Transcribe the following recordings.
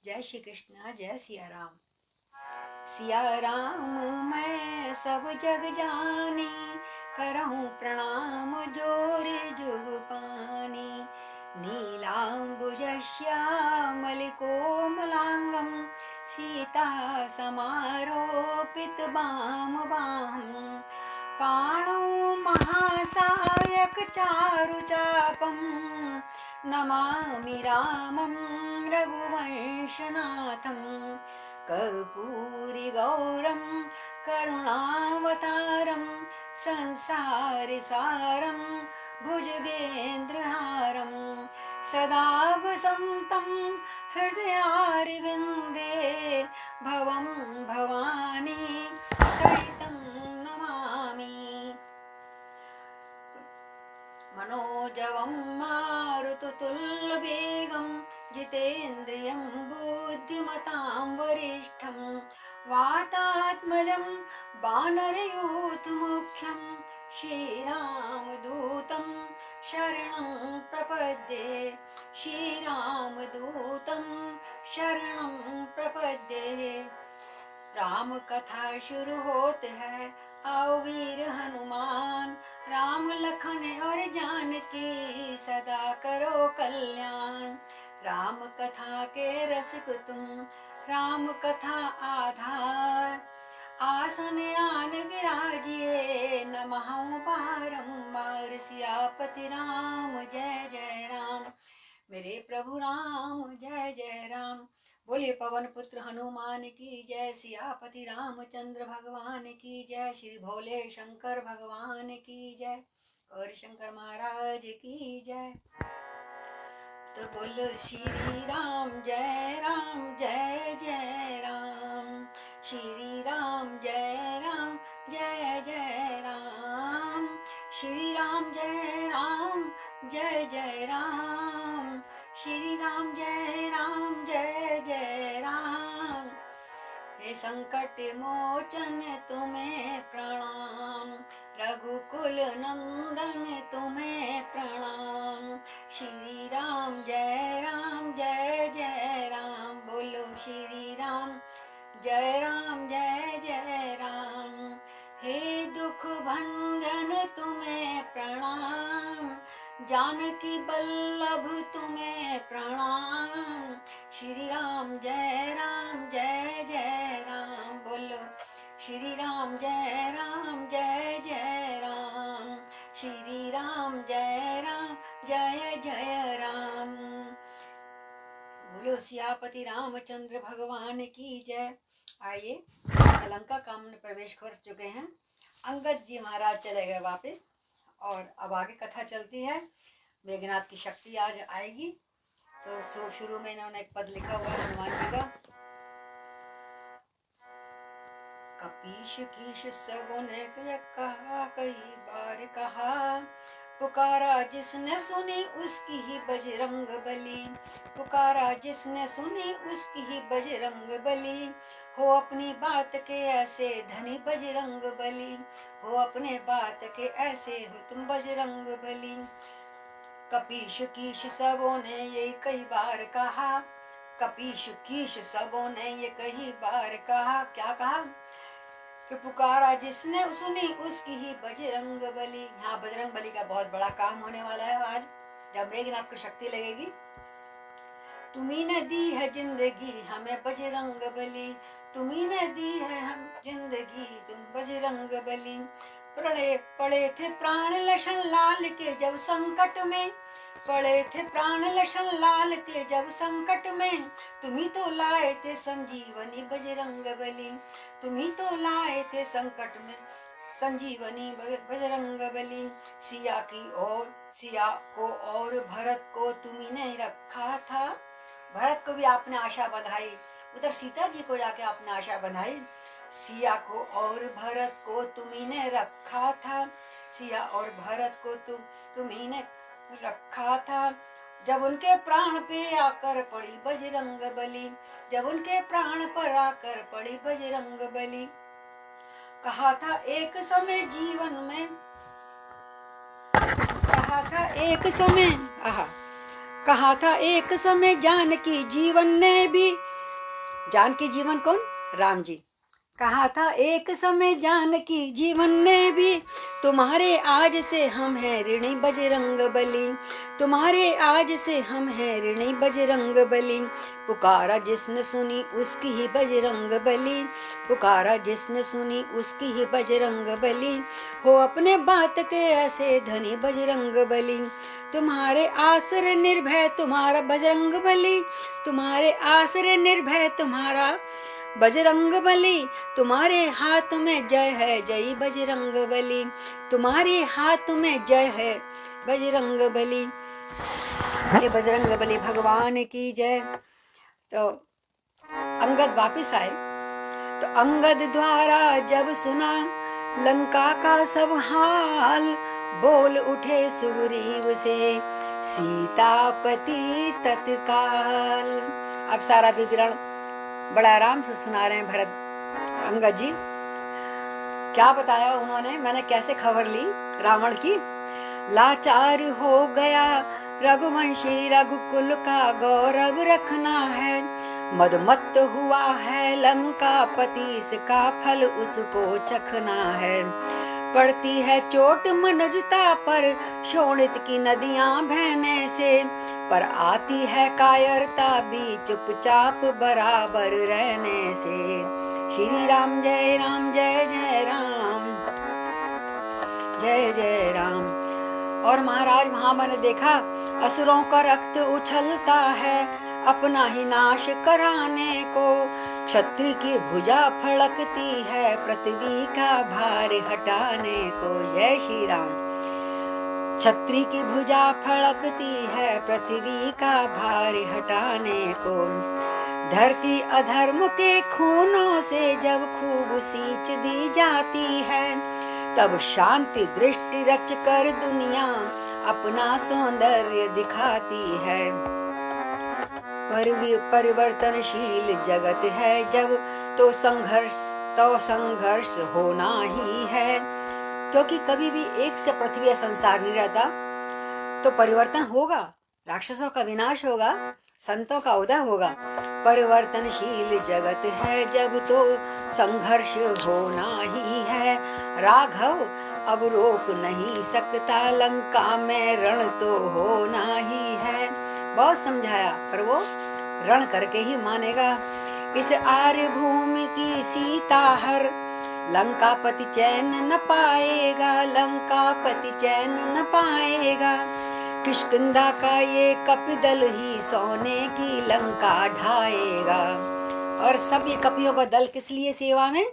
जय श्री कृष्ण, जय सिया राम। सिया राम मैं सब जग जानी, करहूँ प्रणाम जोरे जुग पानी। नीलाम्बुजश्यामलिकोमलाङ्गं सीता समारोपित बाम बाहं। पाणौ महासायक चारुचापं, नमामि रामं रघुवंशनाथं। कर्पूरिगौरं करुणावतारं, संसारसारं भुजगेन्द्रहारं। सदा वसन्तं हृदयारविन्दे, भवं भवानी सहितं नमामि। मनोजवं मारुततुल्यवेगं, जितेन्द्रियं बुद्धिमतां वरिष्ठं। वातात्मजं वानरयूथमुख्यं, श्रीरामदूतं शरणं प्रपद्ये। श्रीरामदूतं शरणं प्रपद्ये। राम कथा शुरू होते है, आओ वीर हनुमान। राम लखन और जानकी सदा करो कल्याण। राम कथा के रसिक तुम, राम कथा आधार। आसन आन विराजिए, नमहु बारंबार। सियापति राम जय जय राम, मेरे प्रभु राम जय जय राम। बोलिए पवन पुत्र हनुमान की जय, सियापति रामचंद्र भगवान की जय, श्री भोले शंकर भगवान की जय, और शंकर महाराज की जय। तो बोलो श्री राम जय जय राम। श्री राम जय जय राम। श्री राम जय जय राम। श्री राम जय जय राम। हे संकट मोचन तुम्हें प्रणाम, रघुकुल नंदन तुम्हें प्रणाम। श्री राम जय जय राम। बोलो श्री राम जय जय राम। हे दुख भंजन तुम्हें प्रणाम, जानकी बल्लभ तुम्हें प्रणाम। श्री राम जय जय राम। बोलो श्री राम जय जय राम। श्री राम जय जय राम। बोलो सियापति रामचंद्र भगवान की जय। आइए लंका काम में प्रवेश कर चुके हैं। अंगद जी महाराज चले गए वापस, और अब आगे कथा चलती है। मेघनाथ की शक्ति आज आएगी। तो शुरू में इन्होंने एक पद लिखा हुआ है हनुमान जी का। कपीश कीश सबों ने कहा, कई बार कहा, पुकारा जिसने सुनी उसकी ही बजरंग बली। पुकारा जिसने सुनी उसकी ही बजरंग बली। हो अपनी बात के ऐसे धनी बजरंग बली। हो अपने बात के ऐसे हो तुम बजरंग बली। कपीश कीश सबों ने ये कई बार कहा। कपीश कीश सबों ने ये कई बार कहा। क्या कहा कि पुकारा जिसने सुनी उसकी ही बजरंग बली। यहाँ बजरंग बली का बहुत बड़ा काम होने वाला है आज, जब मेघनाथ को शक्ति लगेगी। तुम्ही ने दी है जिंदगी हमें बजरंग बली। तुम्ही ने दी है हम जिंदगी तुम बजरंग बली। पड़े थे प्राण लशन लाल के जब संकट में। पड़े थे प्राण लशन लाल के जब संकट में। तुम्ही तो लाए थे संजीवनी बजरंग बली। तुम्ही तो लाए थे संकट में संजीवनी बजरंग बली। सिया को और भरत को तुम्ही ने रखा था। भरत को भी आपने आशा बंधाई, उधर सीता जी को जाके आपने आशा बंधाई। सिया को और भरत को तुम्ही ने रखा था। सिया और भरत को तुम्ही ने रखा था। जब उनके प्राण पे आकर पड़ी बजरंग बली। जब उनके प्राण पर आकर पड़ी बजरंग बली। कहा था एक समय जीवन में। कहा था एक समय जानकी जीवन ने भी जानकी जीवन कौन? राम जी। कहा था एक समय जानकी जीवन ने भी, तुम्हारे आज से हम हैं ऋणी बजरंग बली, तुम्हारे आज से हम हैं ऋणी बजरंग बली। पुकारा जिसने सुनी उसकी ही बजरंग बली, पुकारा जिसने सुनी उसकी ही बजरंग बली। हो अपने बात के ऐसे धनी बजरंग बली, तुम्हारे आसरे निर्भय तुम्हारा बजरंग बली, तुम्हारे आसरे निर्भय तुम्हारा बजरंग बली। तुम्हारे हाथ में जय है जय बजरंग बली, तुम्हारे हाथ में जय है बजरंग बली। ये बजरंग बली भगवान की जय। तो अंगद वापिस आए, तो अंगद द्वारा जब सुना लंका का सब हाल, बोल उठे सुग्रीव से सीतापति तत्काल। अब सारा विवरण बड़ा आराम से सुना रहे हैं भरत अंगद जी। क्या बताया उन्होंने, मैंने कैसे खबर ली रावण की। लाचार हो गया रघुवंशी, रघुकुल का गौरव रखना है, मदमत्त हुआ है लंका पति, इसका फल उसको चखना है। पड़ती है चोट मनुजता पर, शोणित की नदियां बहने से, पर आती है कायरता भी चुपचाप बराबर रहने से। श्री राम जय राम जय जय राम जय जय राम। और महाराज वहां मैंने देखा असुरों का रक्त उछलता है, अपना ही नाश कराने को, क्षत्रिय की भुजा फड़कती है पृथ्वी का भार हटाने को। जय श्री राम। छत्री की भुजा फड़कती है पृथ्वी का भार हटाने को। धरती अधर्म के खूनों से जब खूब सींच दी जाती है, तब शांति दृष्टि रच कर दुनिया अपना सौंदर्य दिखाती है। परिवर्तनशील जगत है जब, तो संघर्ष होना ही है, क्योंकि कभी भी एक से पृथ्वी या संसार नहीं रहता, तो परिवर्तन होगा, राक्षसों का विनाश होगा, संतों का उदय होगा। परिवर्तनशील जगत है जब, तो संघर्ष होना ही है। राघव अब रोक नहीं सकता, लंका में रण तो होना ही है। बहुत समझाया, पर वो रण करके ही मानेगा। इस आर्य भूमि की सीता हर, लंकापति चैन न पाएगा, लंकापति चैन न पाएगा। किष्किंधा का ये कपिदल ही सोने की लंका ढाएगा। और सब ये कपियों का दल किस लिए सेवा में?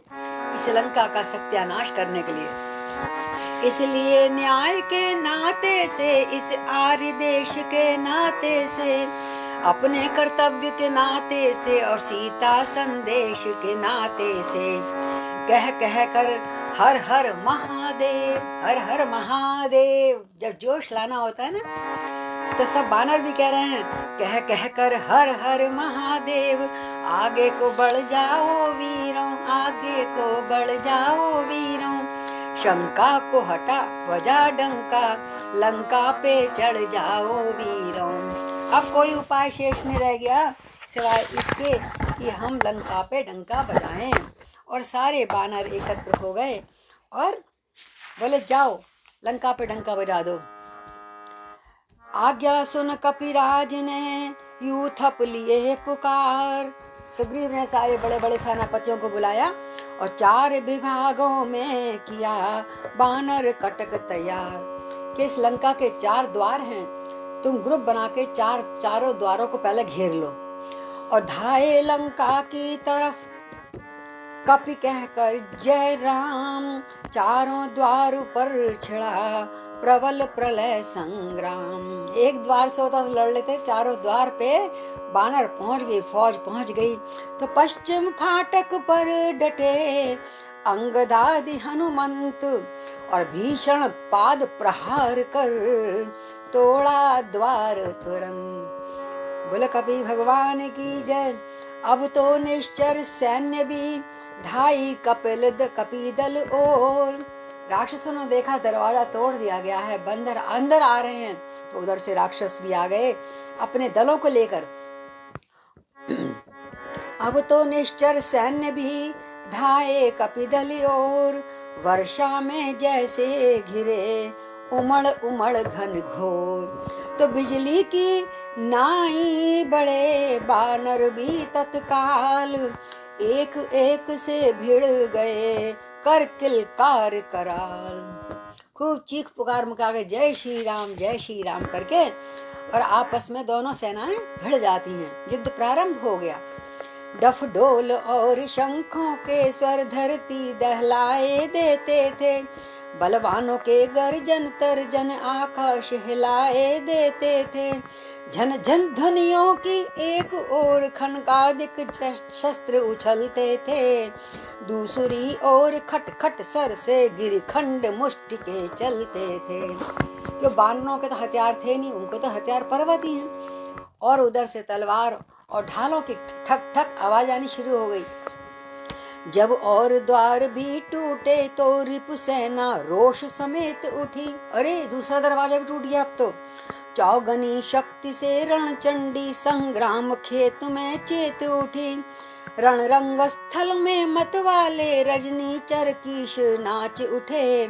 इस लंका का सत्यानाश करने के लिए। इसलिए न्याय के नाते से, इस आर्य देश के नाते से, अपने कर्तव्य के नाते से, और सीता संदेश के नाते से, कह कह कर हर हर महादेव, हर हर महादेव। जब जोश लाना होता है ना, तो सब बानर भी कह रहे हैं कह कह कर हर हर महादेव। आगे को बढ़ जाओ वीरों, आगे को बढ़ जाओ वीरों, शंका को हटा बजा डंका, लंका पे चढ़ जाओ वीरों। अब कोई उपाय शेष नहीं रह गया सिवाय इसके कि हम लंका पे डंका बजाएं। और सारे बानर एकत्र हो गए और बोले जाओ लंका पे डंका बजा दो। आज्ञा सुन कपिराज ने यूं थप लिए पुकार। सुग्रीव ने सारे बड़े बड़े सेनापतियों को बुलाया और 4 विभागों में किया बानर कटक तैयार। कि इस लंका के 4 द्वार हैं, तुम ग्रुप बना के चारों द्वारों को पहले घेर लो और धाये लंका की तरफ। कपि कहकर जय राम, चारों द्वार पर छिड़ा प्रबल प्रलय संग्राम। एक द्वार से होता तो लड़ लेते, चारों द्वार पे बानर पहुंच गई, फौज पहुंच गई। तो पश्चिम फाटक पर डटे अंगदादि हनुमंत, और भीषण पाद प्रहार कर तोड़ा द्वार तुरंत। बोले कपि भगवान की जय। अब तो निश्चर सैन्य भी धाई कपिदल और। राक्षसों ने देखा दरवाजा तोड़ दिया गया है, बंदर अंदर आ रहे हैं, तो उधर से राक्षस भी आ गए अपने दलों को लेकर। अब तो निश्चर सैन्य भी धाये कपिदल और, वर्षा में जैसे घिरे उमड़ उमड़ घन घोर। तो बिजली की नाई बड़े बानर भी तत्काल, एक एक से भिड़ गए कर किलकार कराल। खूब चीख पुकार मुका के जय श्री राम करके और आपस में दोनों सेनाएं भिड़ जाती हैं। युद्ध प्रारंभ हो गया। डफ डोल और शंखों के स्वर धरती दहलाए देते थे, बलवानों के गर्जन तर्जन आकाश हिलाए देते थे। झन झन ध्वनियों की एक ओर खनकादिक शस्त्र उछलते थे, दूसरी ओर खट खट सर से गिरखंड मुष्टि के चलते थे। जो बानरों के तो हथियार थे नहीं, उनको तो हथियार पर्वत ही हैं। और उधर से तलवार और ढालों की ठक ठक आवाज आनी शुरू हो गई। जब और द्वार भी टूटे तो रिपु सेना रोष समेत उठी। अरे दूसरा दरवाजा भी टूट गया अब तो। चौगनी शक्ति से रणचंडी संग्राम खेत में चेत उठी। रण रंग स्थल में मत वाले रजनी चरकीश नाच उठे।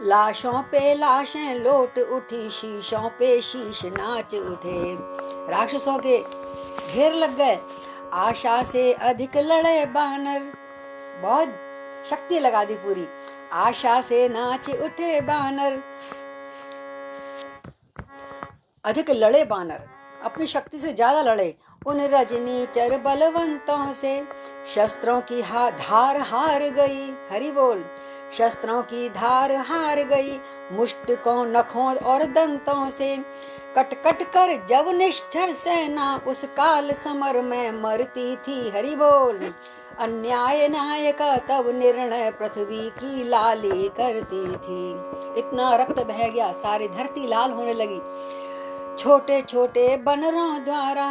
लाशों पे लाशें लोट उठी, शीशों पे शीश नाच उठे। राक्षसों के घेर लग गए। आशा से अधिक लड़े बानर, बहुत शक्ति लगा दी पूरी। आशा से नाच उठे बानर, अधिक लड़े बानर, अपनी शक्ति से ज्यादा लड़े। उन रजनी चर बलवंतों से शस्त्रों की धार हार गई। हरि बोल। शस्त्रों की धार हार गई, मुष्टकों नखों और दंतों से कट कट कर जब निष्ठर सेना उस काल समर में मरती थी। हरि बोल। अन्याय न्याय का तब निर्णय पृथ्वी की लाली करती थी। इतना रक्त बह गया, सारी धरती लाल होने लगी। छोटे छोटे बनरों द्वारा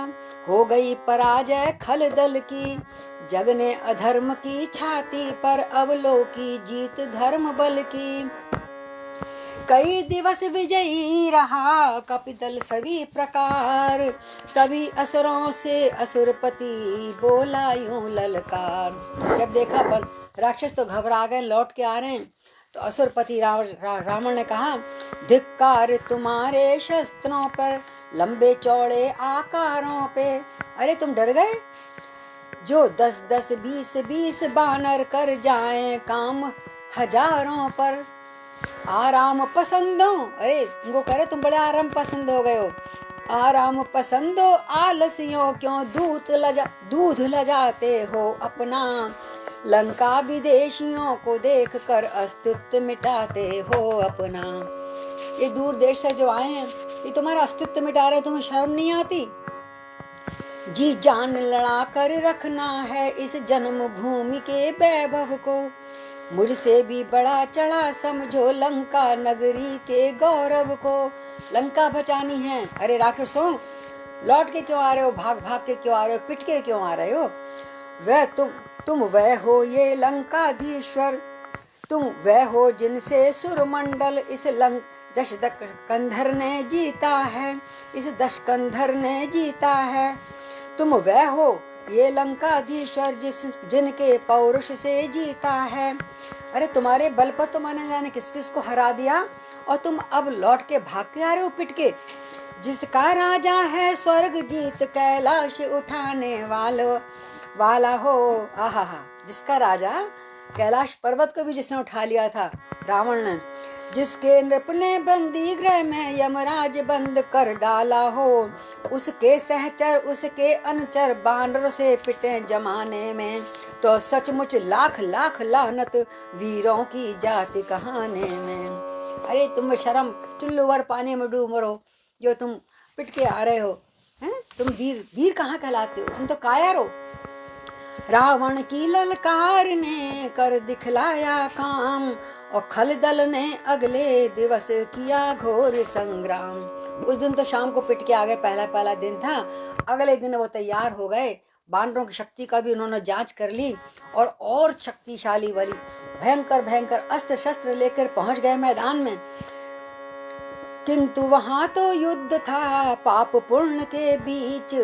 हो गई पराजय खल दल की। जग ने अधर्म की छाती पर अवलोकी जीत धर्म बल की। कई दिवस विजयी रहा कपिदल सभी प्रकार, तभी असुरों से असुरपति बोला यूं ललकार। जब देखा राक्षस तो घबरा गए, लौट के आ रहे हैं, तो असुरपति रावण ने कहा, धिक्कार तुम्हारे शस्त्रों पर, लंबे चौड़े आकारों पे। अरे तुम डर गए? जो 10-10 20-20 बानर कर जाएं काम हजारों पर। आराम पसंदो, अरे तुमको करे तुम बड़े आराम पसंद हो गए हो। आराम पसंदो आलसियों क्यों दूध लजाते हो अपना। लंका विदेशियों को देख कर अस्तित्व मिटाते हो अपना। ये दूर देश से जो आए हैं, ये तुम्हारा अस्तित्व मिटा रहे, तुम्हें शर्म नहीं आती? जी जान लड़ा कर रखना है इस जन्म भूमि के वैभव को। मुझसे भी बड़ा चढ़ा समझो लंका नगरी के गौरव को। लंका बचानी है। अरे राक्षसों, लौट के क्यों आ रहे हो? भाग भाग के क्यों आ रहे हो? पिट के क्यों आ रहे हो? वह तुम वह हो ये लंकाधीश्वर, तुम वह हो जिनसे सुरमंडल इस दशकंधर ने जीता है, इस दशकंधर ने जीता है। तुम वह हो ये लंकाधीश्वर जिनके पौरुष से जीता है। अरे तुम्हारे बल पर तो मैंने जाने किस किस को हरा दिया, और तुम अब लौट के भाग के आ रहे हो पिट के। जिसका राजा है स्वर्ग जीत कैलाश उठाने वाला हो। आहा, जिसका राजा कैलाश पर्वत को भी जिसने उठा लिया था रावण ने, जिसके नृप ने बंदी गृह में यमराज बंद कर डाला हो, उसके सहचर उसके अनुचर बानर से पिटे जमाने में, तो सचमुच लाख लाख लानत वीरों की जाति कहाने में। अरे तुम शर्म, चुल्लू भर पानी में डूब मरो जो तुम पिट के आ रहे हो। हैं? तुम वीर कहाँ कहलाते हो? तुम तो कायर हो। रावण की ललकार ने कर दिखलाया काम, और खलदल ने अगले दिवस किया घोर संग्राम। उस दिन तो शाम को पिट के आ गए, पहला दिन था। अगले दिन वो तैयार हो गए, बानरों की शक्ति का भी उन्होंने जांच कर ली, और शक्तिशाली वाली भयंकर भयंकर अस्त्र शस्त्र लेकर पहुंच गए मैदान में। किंतु वहां तो युद्ध था पाप पुण्य के बीच,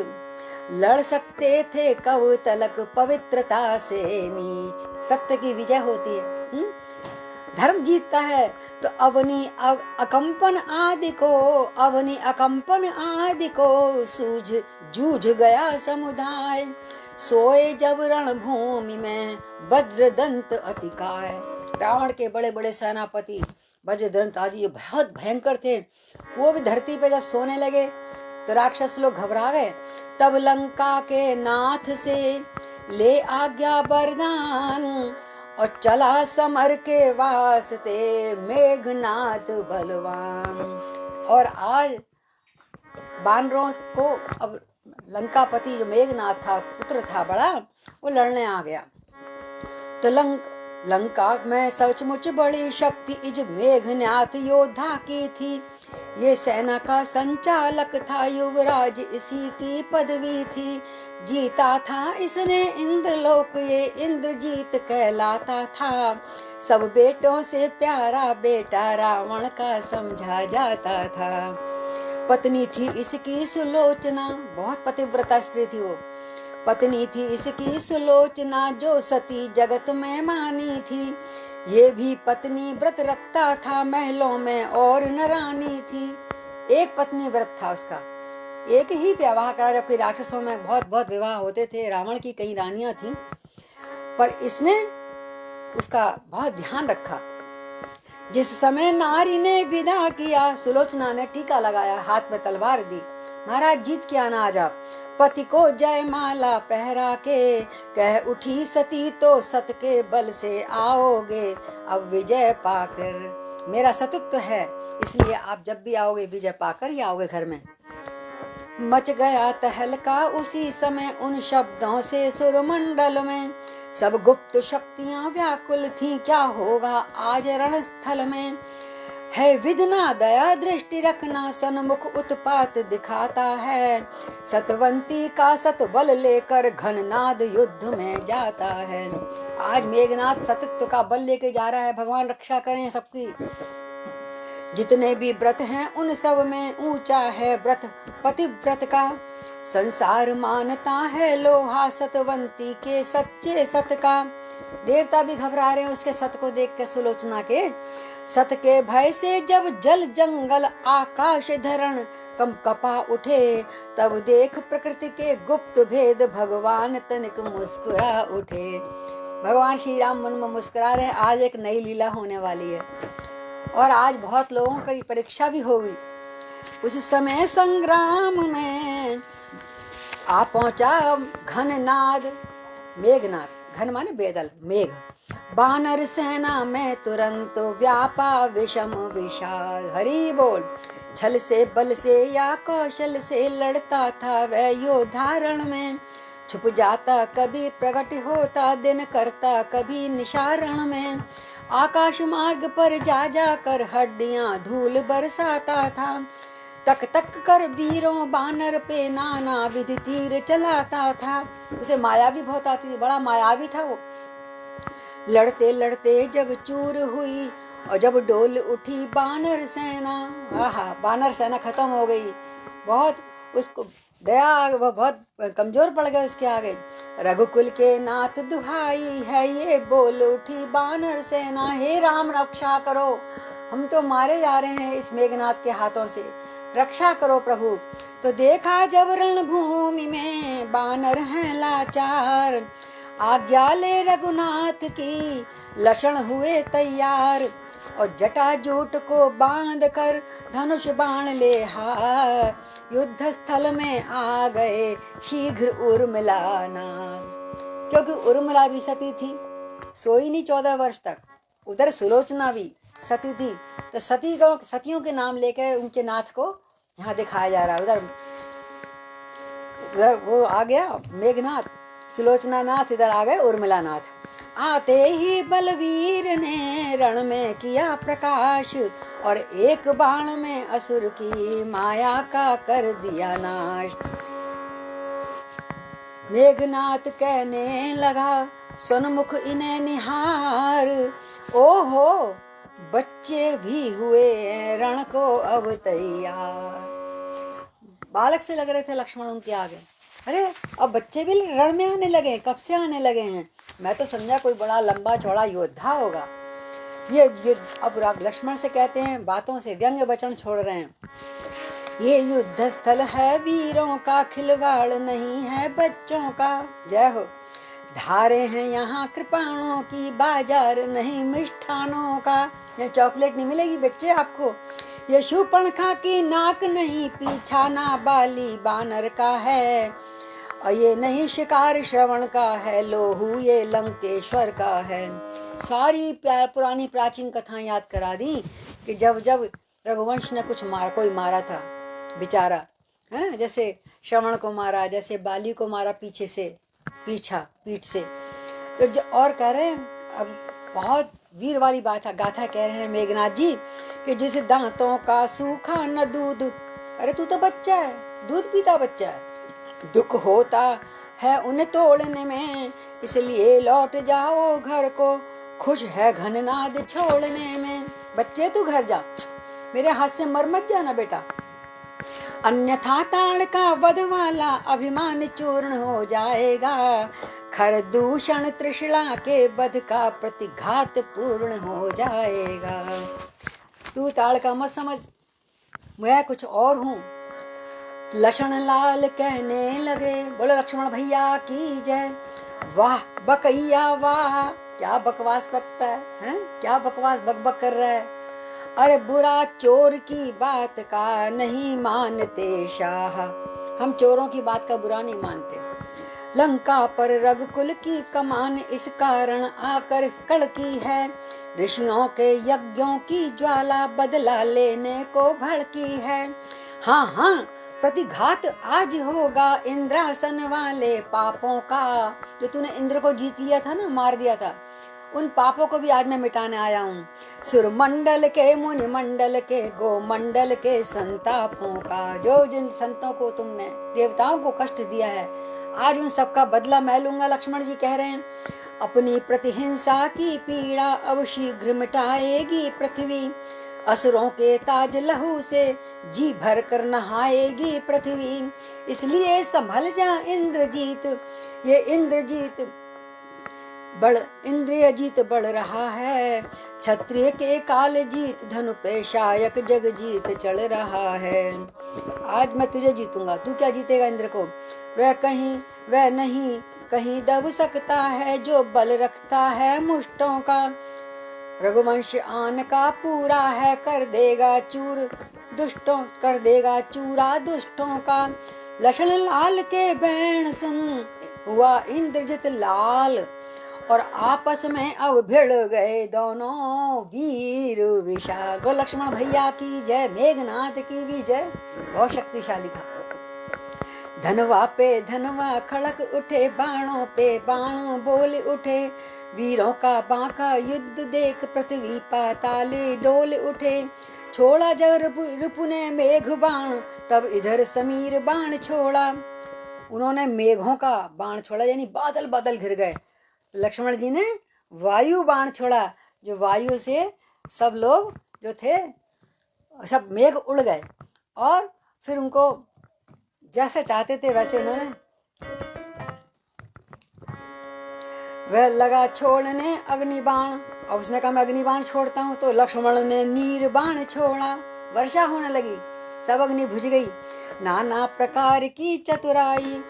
लड़ सकते थे कब तलक पवित्रता से नीच। सत्य की विजय होती है, धर्म जीतता है। तो अकंपन आदि को, अवनी अकंपन आदि को सूझ जूझ गया समुदाय। सोए जब रणभूमि में वज्रदंत अतिकाय। रावण के बड़े बड़े सेनापति वज्रदंत आदि बहुत भयंकर थे, वो भी धरती पे जब सोने लगे तो राक्षस लोग घबरा गए। तब लंका के नाथ से ले आज्ञा वरदान, और चला समर के वास्ते मेघनाथ बलवान। और आज बानरों को, अब लंकापति जो मेघनाथ था, पुत्र था बड़ा, वो लड़ने आ गया। तो लंका में सचमुच बड़ी शक्ति इज मेघनाथ योद्धा की थी। ये सेना का संचालक था, युवराज इसी की पदवी थी। जीता था इसने इंद्रलोक, ये इंद्रजीत कहलाता था। सब बेटों से प्यारा बेटा रावण का समझा जाता था। पत्नी थी इसकी सुलोचना, बहुत पतिव्रता स्त्री थी वो। पत्नी थी इसकी सुलोचना, जो सती जगत में मानी थी। ये भी पत्नी व्रत रखता था, महलों में और न रानी थी। एक पत्नी व्रत था उसका, एक ही विवाह करा, जबकि राक्षसों में बहुत बहुत विवाह होते थे। रावण की कई रानियां थीं, पर इसने उसका बहुत ध्यान रखा। जिस समय नारी ने विदा किया, सुलोचना ने टीका लगाया, हाथ में तलवार दी। महाराज जीत के आना आज आप। पति को जयमाला पहरा के कह उठी सती, तो सत के बल से आओगे अब विजय पाकर। मेरा सतित्व है, इसलिए आप जब भी आओगे विजय पाकर ही आओगे घर में। मच गया तहलका उसी समय उन शब्दों से सुरमंडल में। सब गुप्त शक्तियां व्याकुल थीं, क्या होगा आज रणस्थल में। है विदना दया दृष्टि रखना, सन्मुख उत्पात दिखाता है। सतवंती का सतबल लेकर घननाद युद्ध में जाता है। आज मेघनाथ सतत्व का बल लेके जा रहा है। भगवान रक्षा करें सबकी। जितने भी व्रत हैं उन सब में ऊंचा है व्रत पतिव्रत का। संसार मानता है लोहा सतवंती के सच्चे सत का। देवता भी घबरा रहे हैं उसके सत को देख के, सुलोचना के सत के भय से। जब जल जंगल आकाश धरण कम कपा उठे, तब देख प्रकृति के गुप्त भेद भगवान तनिक मुस्कुरा उठे। भगवान श्री राम मन में मुस्कुरा रहे हैं। आज एक नई लीला होने वाली है, और आज बहुत लोगों की परीक्षा भी होगी। उस समय संग्राम में आ पहुंचा घननाद, मेघनाद, घन माने बेदल, मेघ। बानर सेना में तुरंत व्यापा विषम विषाद। हरि बोल। छल से बल से या कौशल से लड़ता था वह योद्धारण में। छुप जाता कभी प्रकट होता, दिन करता कभी निशारण में। आकाश मार्ग पर जा जाकर हड्डियां धूल बरसाता था। तक तक कर वीरों बानर पे नाना विधि तीर चलाता था। उसे माया भी बहुत आती थी, बड़ा मायावी था वो। लड़ते लड़ते जब चूर हुई और जब डोल उठी बानर सेना, आहा, बानर सेना खत्म हो गई। बहुत उसको दया, वह बहुत कमजोर पड़ गए उसके आगे। रघुकुल के नाथ दुहाई है ये बोल उठी बानर सेना। हे राम रक्षा करो, हम तो मारे जा रहे हैं इस मेघनाथ के हाथों से, रक्षा करो प्रभु। तो देखा जब रणभूमि में बानर हैं लाचार, आज्ञा ले रघुनाथ की लक्षण हुए तैयार। और जटाजूट को बांध कर धनुष बाण ले हार, युद्ध स्थल में आ गए शीघ्र उर्मिला नार। क्योंकि उर्मिला भी सती थी, सोई नहीं 14 वर्ष तक। उधर सुलोचना भी सती थी, तो सतियों के नाम लेकर उनके नाथ को यहाँ दिखाया जा रहा है। उधर वो आ गया मेघनाथ, सुलोचना नाथ, इधर आ गए उर्मिला नाथ। आते ही बलवीर ने रण में किया प्रकाश, और एक बाण में असुर की माया का कर दिया नाश। मेघनाथ कहने लगा सन्मुख इन्हें निहार, ओहो बच्चे भी हुए रण को अब तैयार। बालक से लग रहे थे लक्ष्मण उनके आगे। अरे अब बच्चे भी रण में आने लगे हैं, कब से आने लगे हैं? मैं तो समझा कोई बड़ा लंबा चौड़ा योद्धा होगा। ये अब लक्ष्मण से कहते हैं, बातों से व्यंग्य वचन छोड़ रहे हैं। ये युद्ध स्थल है वीरों का, खिलवाड़ नहीं है बच्चों का। जय हो। धारे हैं यहाँ कृपाणों की, बाजार नहीं मिष्ठानों का। ये चॉकलेट नहीं मिलेगी बच्चे आपको। ये शूर्पणखा की नाक नहीं, पीछा ना बाली बानर का है। और ये नहीं शिकार श्रवण का है, लोहू ये लंकेश्वर का है। सारी पुरानी प्राचीन कथाएं याद करा दी कि जब जब रघुवंश ने कोई मारा था बेचारा, है, जैसे श्रवण को मारा, जैसे बाली को मारा पीठ से। तो और कह रहे हैं, अब बहुत वीर वाली बात है, गाथा कह रहे हैं मेघनाथ जी कि जिस दांतों का सूखा न दूध। अरे तू तो बच्चा है, दूध पीता बच्चा है। दुख होता है उन्हें तोड़ने में, इसलिए लौट जाओ घर को, खुश है घननाद छोड़ने में। बच्चे तू घर जा, मेरे हाथ से मर मत जाना बेटा, अन्यथा ताड़ का वध वाला अभिमान चूर्ण हो जाएगा। खर दूषण तृष्णा के वध का प्रतिघात पूर्ण हो जाएगा। तू ताड़ का मत समझ, मैं कुछ और हूँ। लक्ष्मण लाल कहने लगे, बोलो लक्ष्मण भैया की जय। वाह बकैया वाह, क्या बकवास बकता है, क्या बकवास बक कर रहा है। अरे बुरा चोर की बात का नहीं मानते शाह, हम चोरों की बात का बुरा नहीं मानते। लंका पर रघुकुल की कमान इस कारण आकर कड़की है, ऋषियों के यज्ञों की ज्वाला बदला लेने को भड़की है। हाँ हाँ प्रतिघात आज होगा इंद्रासन वाले पापों का। जो तूने इंद्र को जीत लिया था ना, मार दिया था, उन पापों को भी आज मैं मिटाने आया हूँ। सुरमंडल के, मुनि मंडल के, गोमंडल के संतापों का। जो जिन संतों को तुमने, देवताओं को कष्ट दिया है, आज उन सबका बदला मैं लूंगा। लक्ष्मण जी कह रहे हैं, अपनी प्रतिहिंसा की पीड़ा अब शीघ्र मिटाएगी पृथ्वी, असुरों के ताज लहू से जी भर कर नहाएगी पृथ्वी। इसलिए संभल जा इंद्रजीत, ये इंद्रिय जीत बढ़ रहा है। क्षत्रिय के काल जीत, धनु पे शायक जग जीत चढ़ रहा है। आज मैं तुझे जीतूंगा, तू क्या जीतेगा इंद्र को। वह नहीं कहीं दब सकता है, जो बल रखता है मुष्टों का। रघुवंश आन का पूरा है, कर देगा चूरा दुष्टों का। लक्ष्मण लाल के बैण सुन, हुआ इंद्रजित लाल, और आपस में अब भिड़ गए दोनों वीर विशाल। वो लक्ष्मण भैया की जय, मेघनाथ की भी जय। बहुत शक्तिशाली था। धनवा पे धनवा खड़क उठे, बाणों पे बाण बोल उठे, वीरों का बांका युद्ध देख पृथ्वी पाताले डोल उठे। छोड़ा जब रिपु ने मेघ बाण, तब इधर समीर बाण छोड़ा। उन्होंने मेघों का बाण छोड़ा, यानी बादल बादल घिर गए। लक्ष्मण जी ने वायु बाण छोड़ा, जो वायु से सब लोग जो थे सब मेघ उड़ गए, और फिर उनको जैसे चाहते थे वैसे उन्होंने, वह लगा छोड़ने अग्निबाण। अब उसने कहा मैं अग्निबाण छोड़ता हूँ, तो लक्ष्मण ने नीर बाण छोड़ा। वर्षा होने लगी, सब अग्नि बुझ गई। नाना प्रकार की चतुराई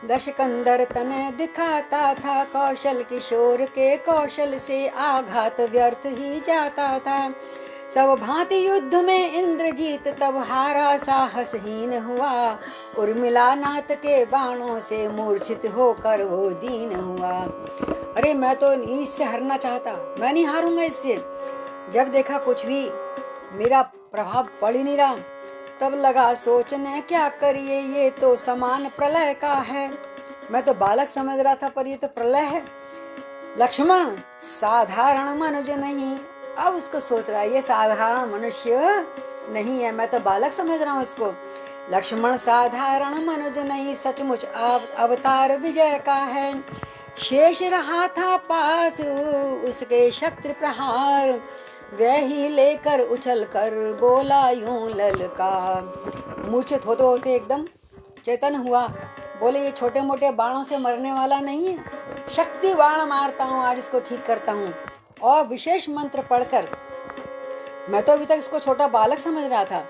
दशकंदर तने दिखाता था, कौशल किशोर के कौशल से आघात व्यर्थ ही जाता था। सब भांति युद्ध में इंद्रजीत तब हारा, साहसहीन हुआ, उर्मिला नाथ के बाणों से मूर्छित होकर वो दीन हुआ। अरे मैं तो इससे हारना चाहता, मैं नहीं हारूंगा इससे। जब देखा कुछ भी मेरा प्रभाव पड़ ही नहीं रहा, तब लगा सोचने क्या करिए, ये तो समान प्रलय का है। मैं तो बालक समझ रहा था, पर ये तो प्रलय है। लक्ष्मण साधारण मनुष्य नहीं, अब उसको सोच रहा है ये साधारण मनुष्य नहीं है, मैं तो बालक समझ रहा हूँ इसको। लक्ष्मण साधारण मनुष्य नहीं, सचमुच अवतार विजय का है। शेष रहा था पास उसके शक्ति प्रहार, वह ही लेकर उछल कर बोला यूं ललकार। मूर्छित होते होते एकदम चेतन हुआ, बोले ये छोटे मोटे बाणों से मरने वाला नहीं है, शक्ति बाण मारता हूँ, आज इसको ठीक करता हूँ। और विशेष मंत्र पढ़कर, मैं तो अभी तक इसको छोटा बालक समझ रहा था,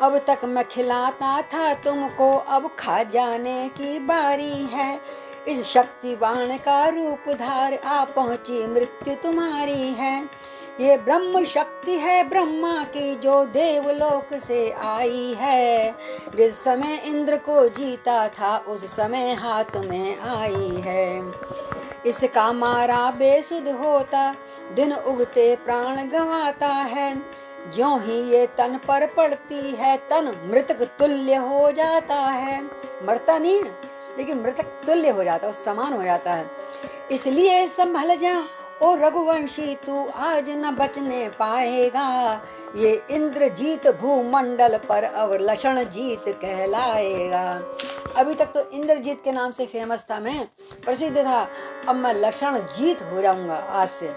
अब तक मैं खिलाता था तुमको, अब खा जाने की बारी है। इस शक्ति बाण का रूप धार, आ पहुंची मृत्यु तुम्हारी है। ये ब्रह्म शक्ति है ब्रह्मा की, जो देवलोक से आई है। जिस समय इंद्र को जीता था, उस समय हाथ में आई है। इसका मारा बेसुध होता, दिन उगते प्राण गंवाता है। ज्यों ही ये तन पर पड़ती है, तन मृतक तुल्य हो जाता है। मरता नहीं है, लेकिन मृतक तुल्य हो जाता है, उस समान हो जाता है। इसलिए संभल जा ओ रघुवंशी, तू आज न बचने पाएगा। ये इंद्रजीत भूमंडल पर अब लक्षण जीत कहलाएगा। अभी तक तो इंद्रजीत के नाम से फेमस था, मैं प्रसिद्ध था, अब मैं लक्षण जीत हो जाऊंगा आज से।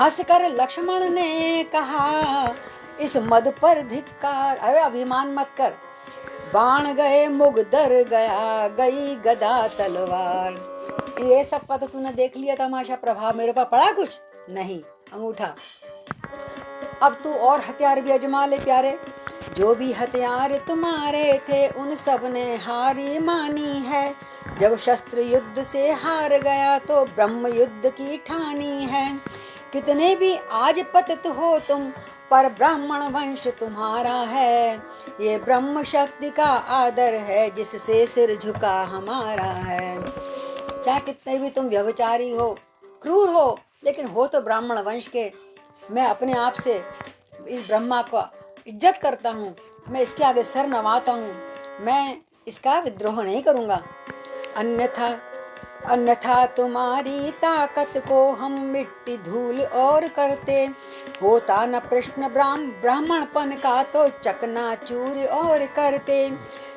हंसकर लक्ष्मण ने कहा, इस मद पर धिक्कार, अरे अभिमान मत कर। बाण गए मुग दर गया, गई गदा तलवार। ये सब का तो तूने देख लिया तमाशा, प्रभाव मेरे पर पड़ा कुछ नहीं, अंगूठा। अब तू और हथियार भी अजमा ले प्यारे। जो भी हथियार तुम्हारे थे, उन सब ने हारी मानी है। जब शस्त्र युद्ध से हार गया, तो ब्रह्म युद्ध की ठानी है। कितने भी आज पतित हो तुम, पर ब्राह्मण वंश तुम्हारा है। ये ब्रह्म शक्ति का आदर है, जिससे सिर झुका हमारा है। चाहे कितने भी तुम व्यभिचारी हो, क्रूर हो, लेकिन हो तो ब्राह्मण वंश के। मैं अपने आप से इस ब्रह्मा को इज्जत करता हूँ, मैं इसके आगे सर नवाता हूँ, मैं इसका विद्रोह नहीं करूँगा। अन्यथा तुम्हारी ताकत को हम मिट्टी धूल और करते। होता न प्रश्न ब्राह्मणपन का, तो चकनाचूर और करते।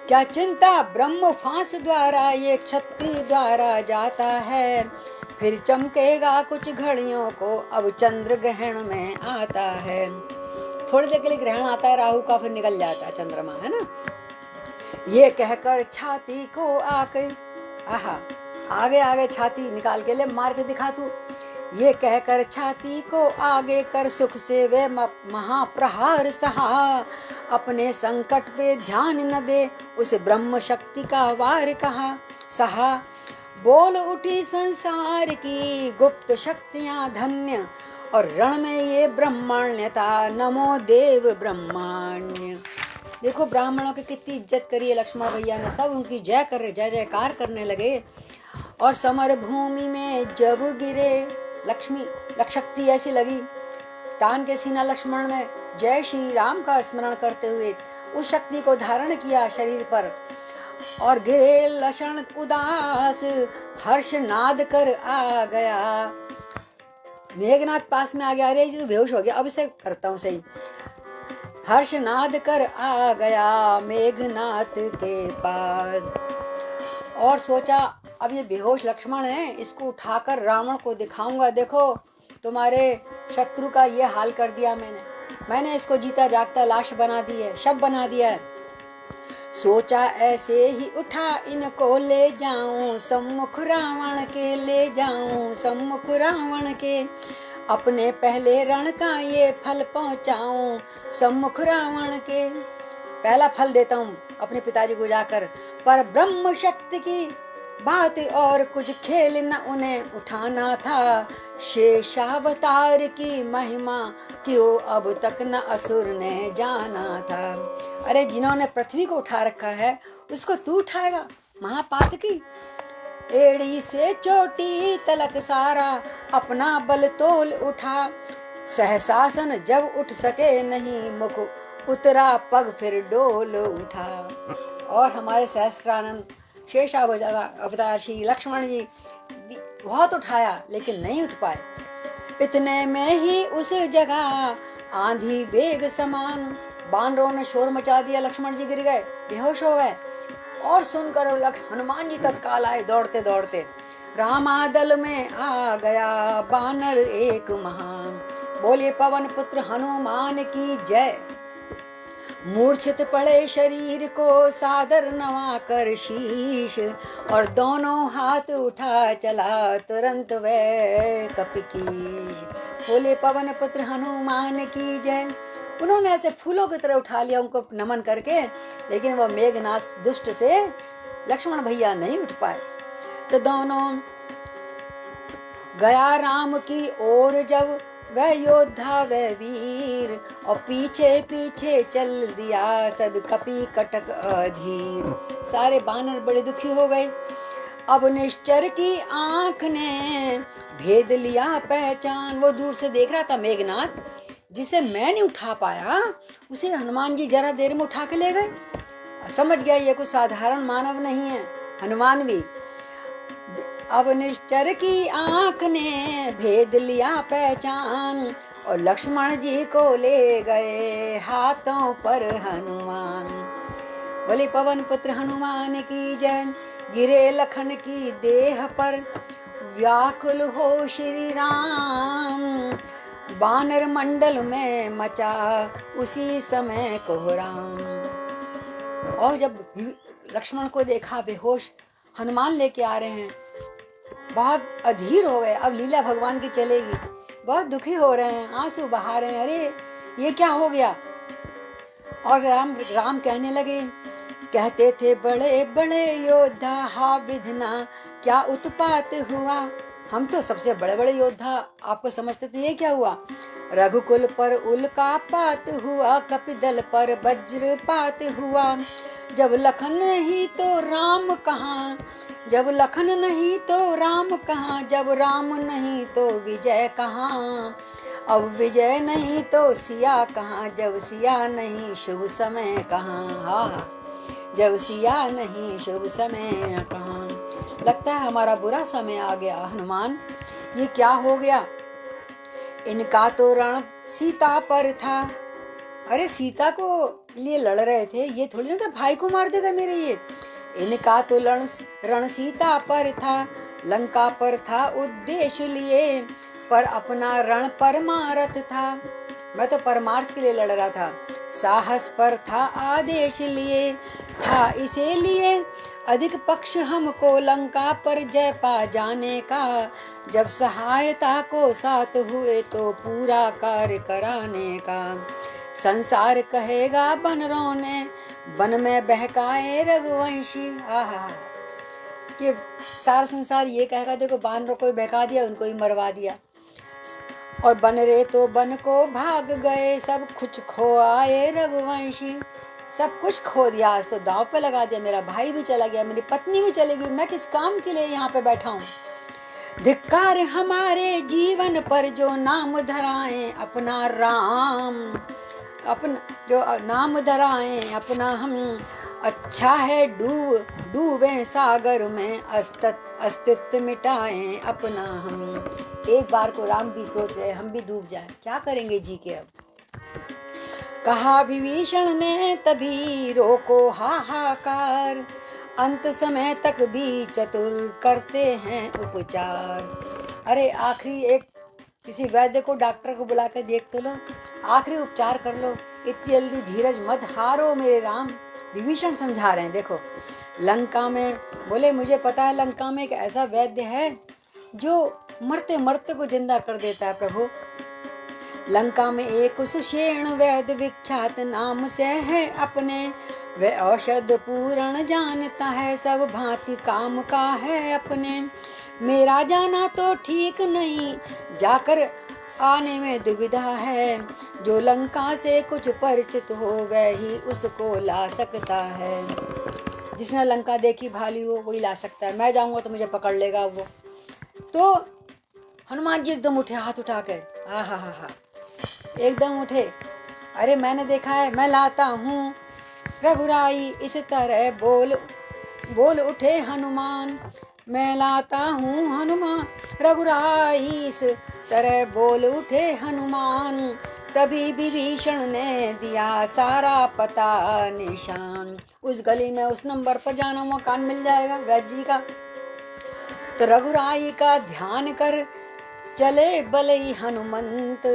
क्या चिंता ब्रह्म फांस द्वारा, ये क्षत्रिय द्वारा जाता है। फिर चमकेगा कुछ घड़ियों को, अब चंद्र ग्रहण में आता है। थोड़ी देर के लिए ग्रहण आता है राहु का, फिर निकल जाता है चंद्रमा, है ना। ये कहकर छाती को आके, आहा, आगे आगे छाती निकाल के ले, मार के दिखा तू। ये कहकर छाती को आगे कर, सुख से वे महाप्रहार सहा। अपने संकट पे ध्यान न दे, उस ब्रह्म शक्ति का वार कहा सहा। बोल उठी संसार की गुप्त शक्तियां धन्य, और रण में ये ब्रह्मण्यता, नमो देव ब्रह्माण्य। देखो ब्राह्मणों की कितनी इज्जत करी है लक्ष्मण भैया ने, सब उनकी जय जयकार करने लगे। और समर भूमि में जब गिरे, लक्ष्मी शक्ति ऐसी लगी, तान के सीना लक्ष्मण ने जय श्री राम का स्मरण करते हुए उस शक्ति को धारण किया शरीर पर, और गिरे लक्षण उदास, हर्ष नाद कर आ गया। मेघनाथ पास में आ गया, अरे तो बेहोश हो गया, अब इसे करता हूँ सही। हर्ष नाद कर आ गया मेघनाथ के पास, और सोचा अब ये बेहोश लक्ष्मण है, इसको उठाकर रावण को दिखाऊंगा। देखो तुम्हारे शत्रु का ये हाल कर दिया मैंने इसको जीता जागता लाश बना दी है, शव बना दिया है। सोचा ऐसे ही उठा इनको ले जाऊं सम्मुख रावण के, ले जाऊं सम्मुख रावण के। अपने पहले रण का ये फल पहुंचाऊं सम्मुख रावण के। पहला फल देता हूँ अपने पिताजी को जाकर। पर ब्रह्म शक्ति की बात और कुछ खेल न उन्हें उठाना था। शेषावतार की महिमा क्यों अब तक न असुर ने जाना था। अरे जिन्होंने पृथ्वी को उठा रखा है उसको तू उठाएगा, महापातकी। एड़ी से चोटी तलक सारा अपना बल तोल उठा। सहसासन जब उठ सके नहीं मुख उतरा पग फिर डोल उठा। और हमारे सहस्त्रानंद शेषावतार श्री लक्ष्मण जी बहुत उठाया लेकिन नहीं उठ पाए। इतने में ही उस जगह आंधी बेग समान बानरों ने शोर मचा दिया। लक्ष्मण जी गिर गए, बेहोश हो गए। और सुनकर हनुमान जी तत्काल आए दौड़ते दौड़ते। रामादल में आ गया बानर एक महान। बोले पवन पुत्र हनुमान की जय। मूर्छित पड़े शरीर को सादर नवा कर शीश, और दोनों हाथ उठा चला तुरंत वह कपिकीश। बोले पवन पुत्र हनुमान की जय। उन्होंने ऐसे फूलों की तरह उठा लिया उनको नमन करके, लेकिन वह मेघनाद दुष्ट से लक्ष्मण भैया नहीं उठ पाए। तो दोनों गया राम की ओर जब वह योद्धा वह वीर, और पीछे पीछे चल दिया सब कपि कटक अधीर। सारे बानर बड़े दुखी हो गए। अब निश्चर की आंख ने भेद लिया पहचान। वो दूर से देख रहा था मेघनाद, जिसे मैं नहीं उठा पाया उसे हनुमान जी जरा देर में उठा के ले गए। समझ गया ये कोई साधारण मानव नहीं है, हनुमान भी। अब निश्चर की आंख ने भेद लिया पहचान, और लक्ष्मण जी को ले गए हाथों पर हनुमान। बोले पवन पुत्र हनुमान की जय। गिरे लखन की देह पर व्याकुल हो श्री राम, बानर मंडल में मचा उसी समय कोहराम। और जब लक्ष्मण को देखा बेहोश हनुमान लेके आ रहे हैं, बहुत अधीर हो गए। अब लीला भगवान की चलेगी, बहुत दुखी हो रहे हैं, आंसू बहा रहे हैं, अरे ये क्या हो गया। और राम कहने लगे, कहते थे बड़े बड़े योद्धा हा विधना क्या उत्पात हुआ। हम तो सबसे बड़े बड़े योद्धा आपको समझते थे, ये क्या हुआ। रघुकुल पर उल्कापात हुआ, कपिदल पर वज्रपात हुआ। जब लखन नहीं तो राम कहाँ, जब लखन नहीं तो राम कहाँ, जब राम नहीं तो विजय कहाँ। अब विजय नहीं तो सिया कहाँ, जब सिया नहीं शुभ समय कहाँ। हाँ, जब सिया नहीं शुभ समय कहाँ। लगता है हमारा बुरा समय आ गया हनुमान, ये क्या हो गया। इनका तो रण सीता पर था। अरे सीता को लिए लड़ रहे थे, ये थोड़ी ना कि भाई को मार देगा मेरे ये। इनका तो रण सीता पर था, लंका पर था उद्देश्य लिए, पर अपना रण परमार्थ था। मैं तो परमार्थ के लिए लड़ रहा था, साहस पर था आदेश लिए, था इसे लिए अधिक पक्ष हमको लंका पर जय पा जाने का। जब सहायता को साथ हुए तो पूरा कार्य कराने का। संसार कहेगा बनरों ने वन में बहकाए रघुवंशी। आहा, कि सारा संसार ये कहेगा देखो बानरों को बहका दिया, उनको ही मरवा दिया। और बनरे तो बन को भाग गए, सब कुछ खो आए रघुवंशी। सब कुछ खो दिया, आज तो दांव पे लगा दिया। मेरा भाई भी चला गया, मेरी पत्नी भी चली गई, मैं किस काम के लिए यहाँ पे बैठा हूँ। धिक्कार हमारे जीवन पर जो नाम धराए अपना राम, अपना जो नाम धराए अपना हम। अच्छा है डूबे सागर में अस्तित्व मिटाए अपना हम। एक बार को राम भी सोच रहे हम भी डूब जाएं, क्या करेंगे जी के। अब कहा विभीषण ने तभी रोको हाहाकार, अंत समय तक भी चतुर करते हैं उपचार। अरे आखिरी एक किसी वैद्य को डॉक्टर को बुला कर देख तो लो, आखिरी उपचार कर लो, इतनी जल्दी धीरज मत हारो मेरे राम। विभीषण समझा रहे हैं। देखो लंका में, बोले मुझे पता है लंका में एक ऐसा वैद्य है जो मरते मरते को जिंदा कर देता है प्रभु। लंका में एक सुषेण वैद्य विख्यात नाम से है अपने, वह औषध पूर्ण जानता है सब भांति काम का है अपने। मेरा जाना तो ठीक नहीं, जाकर आने में दुविधा है, जो लंका से कुछ परिचित हो वह ही उसको ला सकता है। जिसने लंका देखी भाली हो वही ला सकता है, मैं जाऊंगा तो मुझे पकड़ लेगा वो। तो हनुमान जी एकदम उठे, हाथ उठा कर, हा एकदम उठे। अरे मैंने देखा है, मैं लाता हूँ रघुराई, इस तरह बोल उठे हनुमान। मैं लाता हूँ हनुमान रघुराई, इस तरह बोल उठे हनुमान। तभी विभीषण ने दिया सारा पता निशान। उस गली में उस नंबर पर जाना, मकान मिल जाएगा वैद्य जी का। तो रघुराई का ध्यान कर चले बलई हनुमंत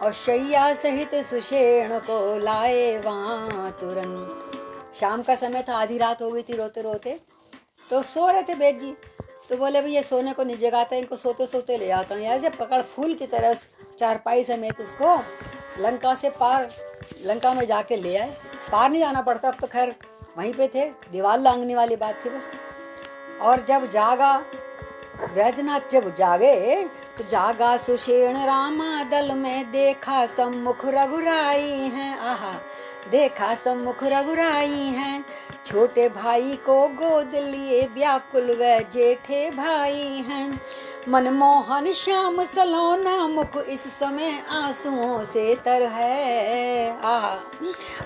और शैया सहित सुषेण को लाए वहाँ तुरंत। शाम का समय था, आधी रात हो गई थी रोते रोते, तो सो रहे थे बेद जी। तो बोले भैया सोने को नहीं जगाता, इनको सोते सोते ले आता हूँ। ऐसे पकड़ फूल की तरह चारपाई समेत उसको लंका से पार, लंका में जाके ले आए। पार नहीं जाना पड़ता, अब तो खैर वहीं पे थे, दीवार लांघने वाली बात थी बस। और जब जागा वैद्यनाथ, जब जागे तो जागा सुषेण रामा दल में, देखा सम्मुख रघुराई हैं। आहा, देखा सम्मुख रघुराई हैं। छोटे भाई को गोद लिए व्याकुल व जेठे भाई हैं। मनमोहन श्याम सलोना मुख इस समय आंसुओं से तर है। आहा,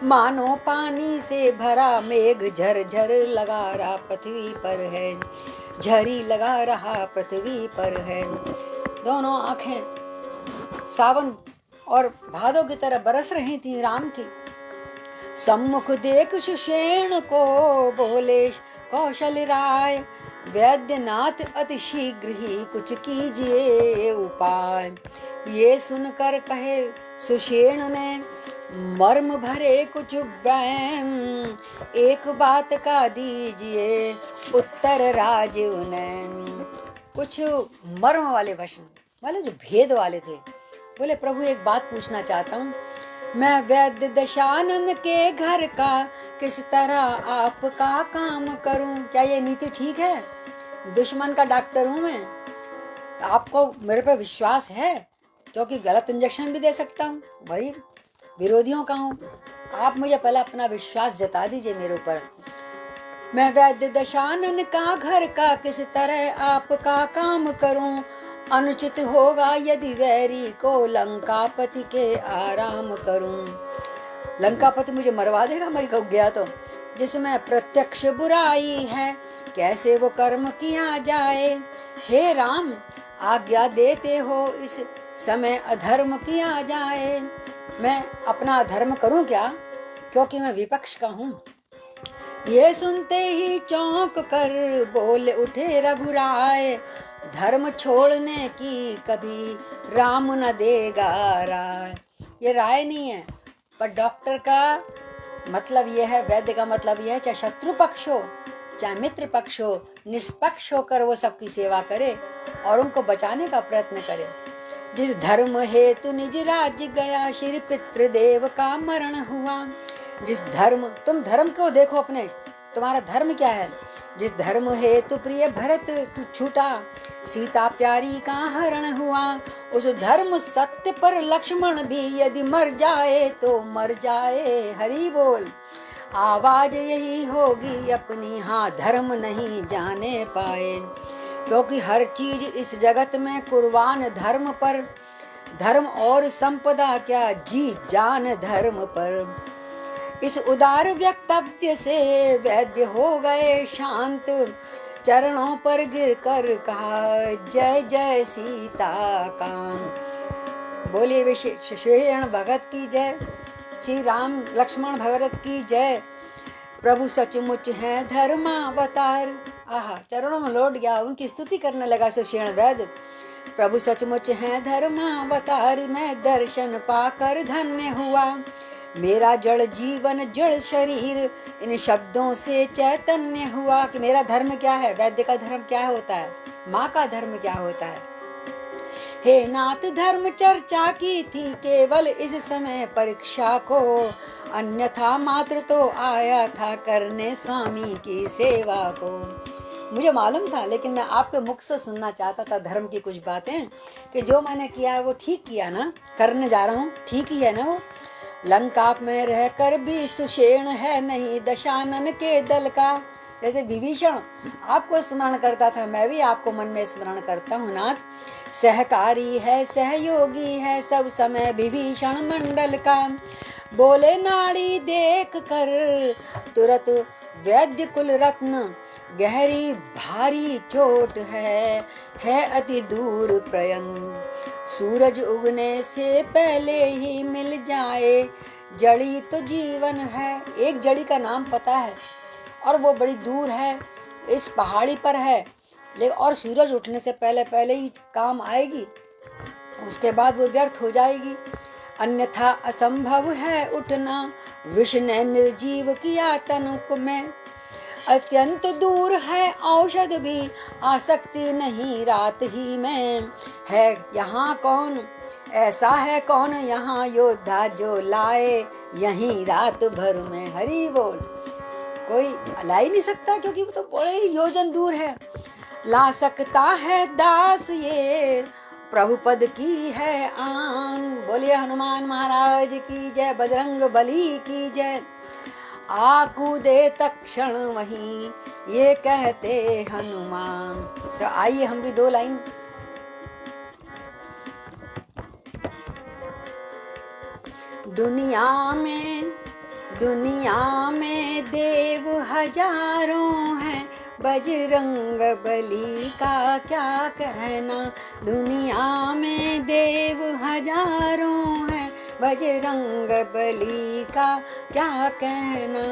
मानो पानी से भरा मेघ झर झर लगा रहा पृथ्वी पर है, झरी लगा रहा पृथ्वी पर है। दोनों आंखें सावन और भादों की तरह बरस रही थी राम की। सम्मुख देख सुषेण को बोले कौशल राय, वैद्यनाथ अति शीघ्र ही कुछ कीजिए उपाय। ये सुनकर कहे सुषेण ने मर्म भरे कुछ बयान, एक बात का दीजिए उत्तर राजीव नैन। कुछ मर्म वाले वचन, वाले जो भेद वाले थे। बोले प्रभु एक बात पूछना चाहता हूँ, मैं वैद्य दशानन के घर का किस तरह आपका काम करूं? क्या ये नीति ठीक है? दुश्मन का डॉक्टर हूं मैं, आपको मेरे पे विश्वास है? क्योंकि गलत इंजेक्शन भी दे सकता हूँ, वही विरोधियों का हूँ। आप मुझे पहले अपना विश्वास जता दीजिए मेरे ऊपर। मैं वैद्य दशानन का घर का किस तरह आपका काम करूं? अनुचित होगा यदि वैरी को लंकापति के आराम करूं। लंकापति मुझे मरवा देगा मैं कब गया तो। जिसमें प्रत्यक्ष बुराई है कैसे वो कर्म किया जाए। हे राम आज्ञा देते हो इस समय अधर्म किया जाए। मैं अपना धर्म करूं क्या, क्योंकि मैं विपक्ष का हूँ। ये सुनते ही चौंक कर बोल उठे रघुराय, धर्म छोड़ने की कभी राम न देगा राय। ये राय नहीं है, पर डॉक्टर का मतलब यह है, वैद्य का मतलब यह है, चाहे शत्रु पक्ष हो चाहे मित्र पक्ष हो, निष्पक्ष होकर वो सबकी सेवा करे और उनको बचाने का प्रयत्न करे। जिस धर्म हेतु निज राज्य गया, श्री पितृदेव का मरण हुआ। जिस धर्म, तुम धर्म को देखो अपने, तुम्हारा धर्म क्या है। जिस धर्म हेतु प्रिय भरत तू छूटा, सीता प्यारी का हरण हुआ। उस धर्म सत्य पर लक्ष्मण भी यदि मर जाए तो मर जाए। हरि बोल। आवाज यही होगी अपनी, हाँ धर्म नहीं जाने पाए। क्योंकि हर चीज इस जगत में कुर्बान धर्म पर, धर्म और संपदा क्या जी जान धर्म पर। इस उदार वक्तव्य से वैद्य हो गए शांत, चरणों पर गिर कर कहा जय जय सीता कांत। बोलिए विशेषण भगत की जय, श्री राम लक्ष्मण भगत की जय। प्रभु सचमुच है धर्मावतार। आहा, चरणों में लौट गया, उनकी स्तुति करने लगा सुषेण वैद्य। प्रभु सचमुच है धर्मावतार, मैं दर्शन पाकर धन्य हुआ। मेरा जड़ जीवन जड़ शरीर इन शब्दों से चैतन्य हुआ। कि मेरा धर्म क्या है, वैद्य का धर्म क्या होता है, माँ का धर्म क्या होता है। हे नाथ धर्म चर्चा की थी केवल इस समय परीक्षा को, अन्यथा मात्र तो आया था करने स्वामी की सेवा को। मुझे मालूम था, लेकिन मैं आपके मुख से सुनना चाहता था धर्म की कुछ बातें, कि जो मैंने किया है वो ठीक किया ना, करने जा रहा हूँ ठीक ही है ना। वो लंका में रहकर भी सुषेण है नहीं दशानन के दल का। जैसे विभीषण आपको स्मरण करता था, मैं भी आपको मन में स्मरण करता हूँ नाथ। सहकारी है सहयोगी है सब समय विभीषण मंडल का। बोले नाड़ी देख कर तुरंत वैद्य कुल रत्न, गहरी भारी चोट है अति दूर प्रयन। सूरज उगने से पहले ही मिल जाए, जड़ी तो जीवन है। एक जड़ी का नाम पता है और वो बड़ी दूर है, इस पहाड़ी पर है, लेकिन और सूरज उठने से पहले पहले ही काम आएगी। उसके बाद वो व्यर्थ हो जाएगी। अन्यथा असंभव है उठना, विष ने निर्जीव किया तनुक में। अत्यंत दूर है औषध भी, आसक्ति नहीं रात ही में। है यहाँ कौन, ऐसा है कौन यहाँ योद्धा, जो लाए यहीं रात भर में। हरि बोल। कोई ला ही नहीं सकता, क्योंकि वो तो बड़े ही योजन दूर है। ला सकता है दास ये, प्रभु पद की है आन। बोलिए हनुमान महाराज की जय, बजरंग बली की जय। आकूदे तक्षण वहीं, ये कहते हनुमान। तो आइए हम भी 2 लाइन। दुनिया में देव हजारों हैं, बजरंग बली का क्या कहना। दुनिया में देव हजारों हैं, बजरंग बली का क्या कहना।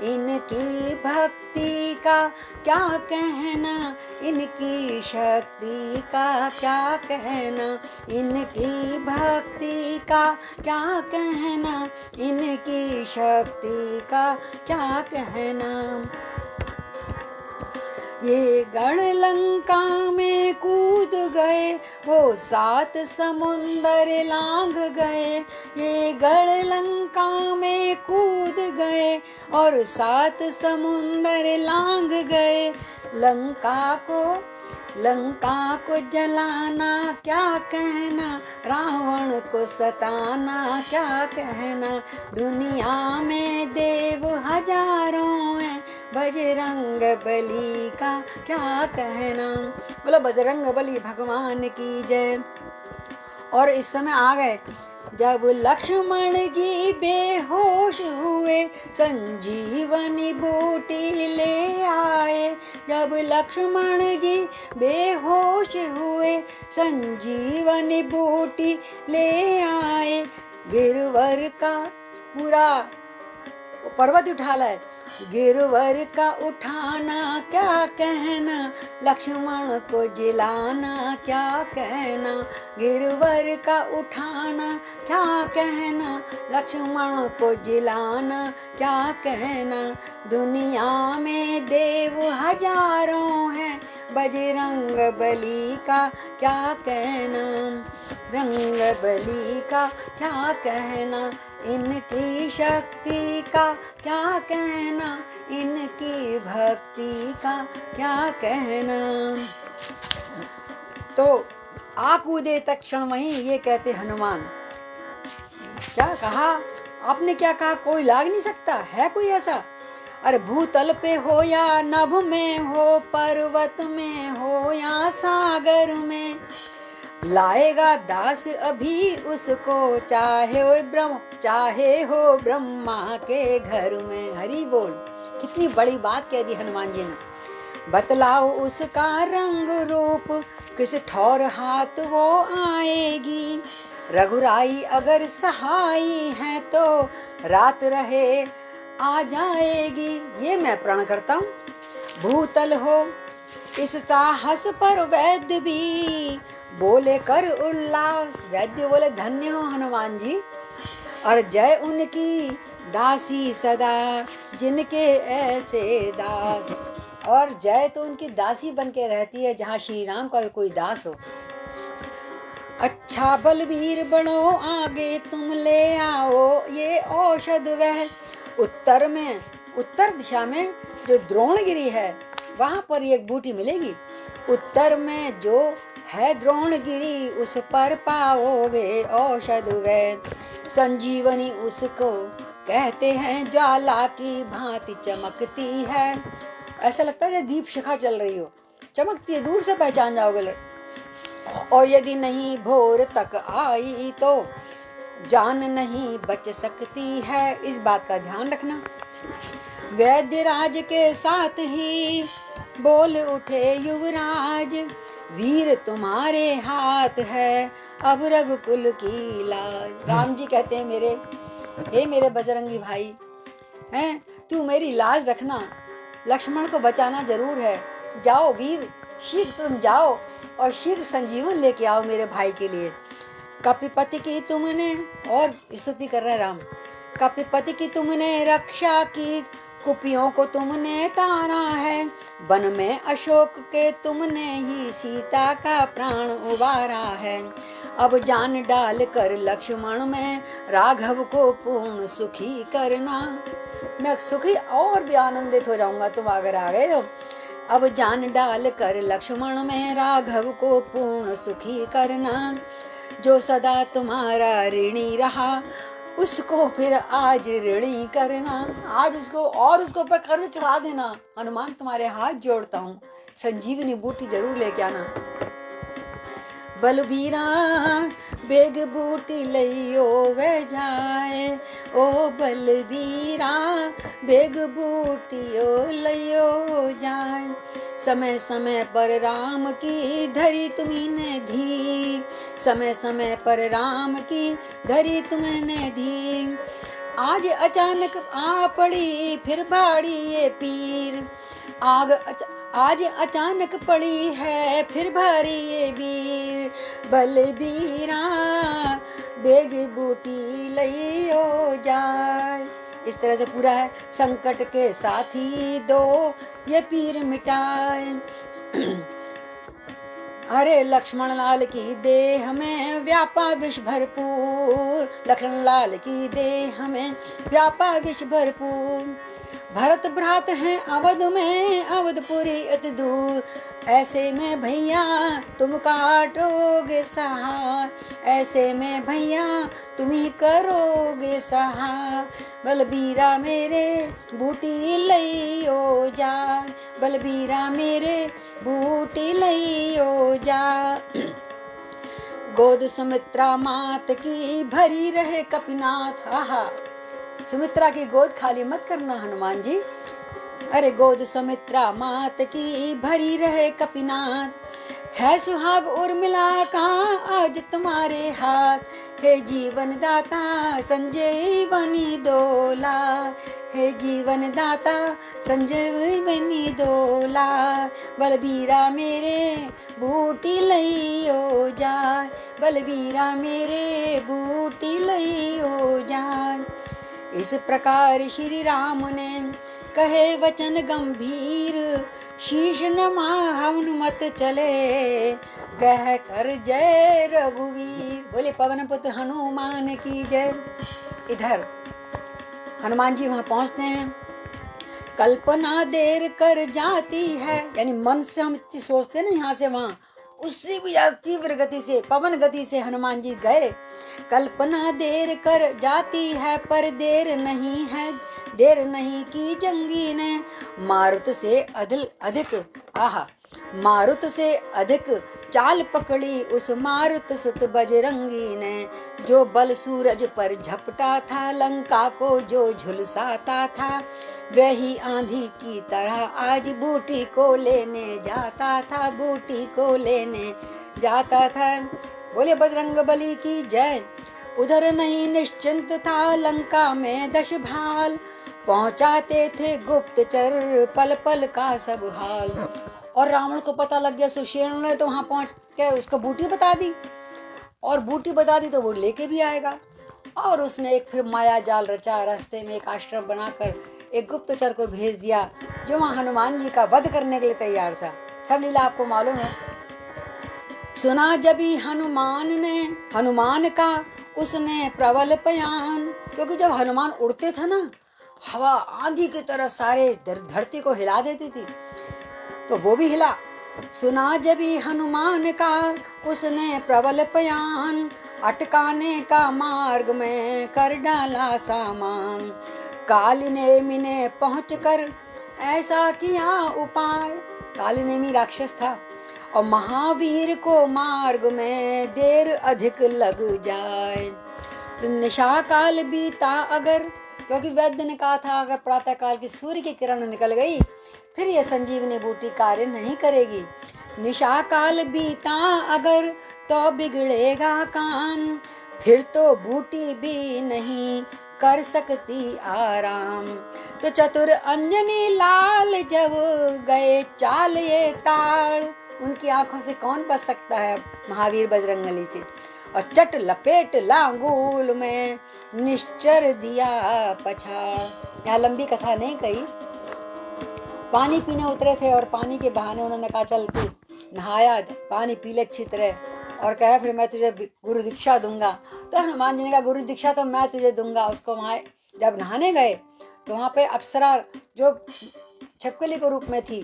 इनकी भक्ति का क्या कहना, इनकी शक्ति का क्या कहना। इनकी भक्ति का क्या कहना, इनकी शक्ति का क्या कहना। ये गण लंका में कूद गए, वो 7 समुंदर लांग गए। ये गण लंका में कूद गए और 7 समुंदर लांग गए। लंका को जलाना क्या कहना, रावण को सताना क्या कहना। दुनिया में देव हजारों हैं, बजरंग बली का क्या कहना। बोलो बजरंग बली भगवान की जय। और इस समय आ गए जब लक्ष्मण जी बेहोश हुए, संजीवनी बूटी ले आए। जब लक्ष्मण जी बेहोश हुए, संजीवनी बूटी ले आए। गिरवर का पूरा पर्वत उठा लाए। गिरवर का उठाना क्या कहना, लक्ष्मण को जिलाना क्या कहना। गिरवर का उठाना क्या कहना, लक्ष्मण को जिलाना क्या कहना। दुनिया में देव हजारों हैं, बजरंग बली का क्या कहना। रंग बली का क्या कहना, इनकी शक्ति का क्या कहना, इनकी भक्ति का क्या कहना। तो आकूदे तक्षण वहीं, ये कहते हनुमान। क्या कहा आपने, क्या कहा, कोई लाग नहीं सकता है कोई ऐसा। अरे भूतल पे हो या नभ में हो, पर्वत में हो या सागर में, लाएगा दास अभी उसको, चाहे हो ब्रह्मा के घर में। हरि बोल। कितनी बड़ी बात कह दी हनुमान जी ने। बतलाओ उसका रंग रूप, किस ठौर हाथ वो आएगी। रघुराई अगर सहाई है तो, रात रहे आ जाएगी। ये मैं प्रण करता हूँ। भूतल हो इस साहस पर वैद्य भी, बोले कर उल्लास। वैद्य बोले धन्य हो हनुमान जी, और जय उनकी दासी सदा, जिनके ऐसे दास। और जय तो उनकी दासी बन के रहती है जहाँ श्री राम का कोई दास हो। अच्छा बलवीर बनो आगे, तुम ले आओ ये औषध वह। उत्तर दिशा में जो द्रोणगिरी है, वहाँ पर एक बूटी मिलेगी। उत्तर में जो है द्रोणगिरी, उस पर पाओगे औषध वह। संजीवनी उसको कहते हैं, ज्वाला की भांति चमकती है। ऐसा लगता है दीप शिखा चल रही हो, चमकती है, दूर से पहचान जाओगे। और यदि नहीं भोर तक आई तो जान नहीं बच सकती है। इस बात का ध्यान रखना। वैद्य राज के साथ ही बोल उठे युवराज, वीर तुम्हारे हाथ है अब रघुकुल की लाज। राम जी कहते हैं हे मेरे बजरंगी भाई, हैं तू मेरी लाज रखना, लक्ष्मण को बचाना जरूर है। जाओ वीर, शीघ्र तुम जाओ और शीघ्र संजीवन लेके आओ मेरे भाई के लिए। कपिपति की तुमने, और स्तुति कर रहे राम, कपिपति की तुमने रक्षा की, कुपियों को तुमने तारा है, वन में अशोक के तुमने ही सीता का प्राण उबारा है। अब जान डाल कर लक्ष्मण में राघव को पूर्ण सुखी करना। मैं सुखी और भी आनंदित हो जाऊंगा तुम अगर आ गए तो। अब जान डाल कर लक्ष्मण में राघव को पूर्ण सुखी करना। जो सदा तुम्हारा ऋणी रहा उसको फिर आज ऋणी करना। आज उसको और उसको ऊपर कर्ज चढ़ा देना। हनुमान तुम्हारे हाथ जोड़ता हूँ, संजीवनी बूटी जरूर लेके आना। बलबीरा बेग बूटी लइयो वे जाए, ओ बलबीरा बेग बूटियो लइयो जाए। समय समय पर राम की धरी तुमने धीर, समय समय पर राम की धरी तुमने धीर। आज अचानक आ पड़ी फिर बाड़ी ये पीर, आज अचानक पड़ी है फिर भारी ये वीर। बलबीरा बेग बूटी लइयो जाए। इस तरह से पूरा है। संकट के साथी दो ये पीर मिटाए। अरे लक्ष्मण लाल की देह में व्यापा विष भरपूर, लक्ष्मण लाल की देह में व्यापा विष भरपूर। भरत भ्रात हैं अवध में, अवधपुरी अति दूर। ऐसे में भैया तुम काटोगे सहाय, ऐसे में भैया तुम ही करोगे सहाय। बलबीरा मेरे बूटी लइयो जा, बलबीरा मेरे बूटी लइयो जा। गोद सुमित्रा मात की भरी रहे कपिनाथ। आहा, सुमित्रा की गोद खाली मत करना हनुमान जी। अरे गोद सुमित्रा मात की भरी रहे कपिनाथ। है सुहाग उर्मिला का आज तुम्हारे हाथ, हे जीवन दाता संजीवनी दोला, हे जीवन दाता संजीवनी दोला। बलबीरा मेरे बूटी लइयो जाय, बलबीरा मेरे बूटी लइयो जाय। इस प्रकार श्री राम ने कहे वचन गंभीर, शीश नमा हनुमत चले, कह कर जय रघुवीर। बोले पवन पुत्र हनुमान की जय। इधर हनुमान जी वहां पहुंचते हैं। कल्पना देर कर जाती है, यानी मन से हम इतनी सोचते हैं ना यहाँ से वहां, उससे भी तीव्र गति से पवन गति से हनुमान जी गए। कल्पना देर कर जाती है पर देर नहीं है, देर नहीं की जंगी ने, मारुत से अधिक आहा, मारुत से अधिक चाल पकड़ी उस मारुत सुत बजरंगी ने। जो बल सूरज पर झपटा था, लंका को जो झुलसाता था, वही आंधी की तरह आज बूटी को लेने जाता था, बूटी को लेने जाता था। बोले बजरंग बली की जय। उधर नहीं निश्चिंत था लंका में दश भाल, पहुंचाते थे गुप्तचर पल पल का सब हाल। और रावण को पता लग गया, सुषेण ने तो वहां पहुंच के उसको बूटी बता दी, और बूटी बता दी तो वो लेके भी आएगा। और उसने एक फिर माया जाल रचा, रास्ते में एक आश्रम बनाकर एक गुप्तचर को भेज दिया, जो वहां हनुमान जी का वध करने के लिए तैयार था। सब लीला आपको मालूम है। सुना जबी हनुमान ने हनुमान का उसने प्रबल पयान, क्योंकि जब हनुमान उड़ते थे ना, हवा आंधी की तरह सारे धरती को हिला देती थी, तो वो भी हिला। सुना जबी हनुमान का उसने प्रबल पयान, अटकाने का मार्ग में कर डाला सामान। कालिनेमि ने पहुँच कर ऐसा किया उपाय, कालिनेमि राक्षस था, और महावीर को मार्ग में देर अधिक लग जाए। तो निशा काल बीता अगर, क्योंकि वैद्य ने कहा था अगर प्रातः काल की सूर्य की किरण निकल गई फिर यह संजीवनी बूटी कार्य नहीं करेगी। निशा काल बीता अगर तो बिगड़ेगा काम, फिर तो बूटी भी नहीं कर सकती आराम। तो चतुर अंजनी लाल जब गए चाल ये ताड़, उनकी आंखों से कौन बच सकता है महावीर बजरंगबली से। और चट लपेट लांगूल में निश्चर दिया पछाड़। यहाँ लंबी कथा नहीं कही, पानी पीने उतरे थे और पानी के बहाने उन्होंने कहा चल तू नहाया, पानी पी ले अच्छी तरह, और कह रहा फिर मैं तुझे गुरु दीक्षा दूंगा। तो हनुमान जी ने कहा गुरु दीक्षा तो मैं तुझे दूंगा। उसको वहाँ जब नहाने गए तो वहाँ पे अप्सरा जो छिपकली के रूप में थी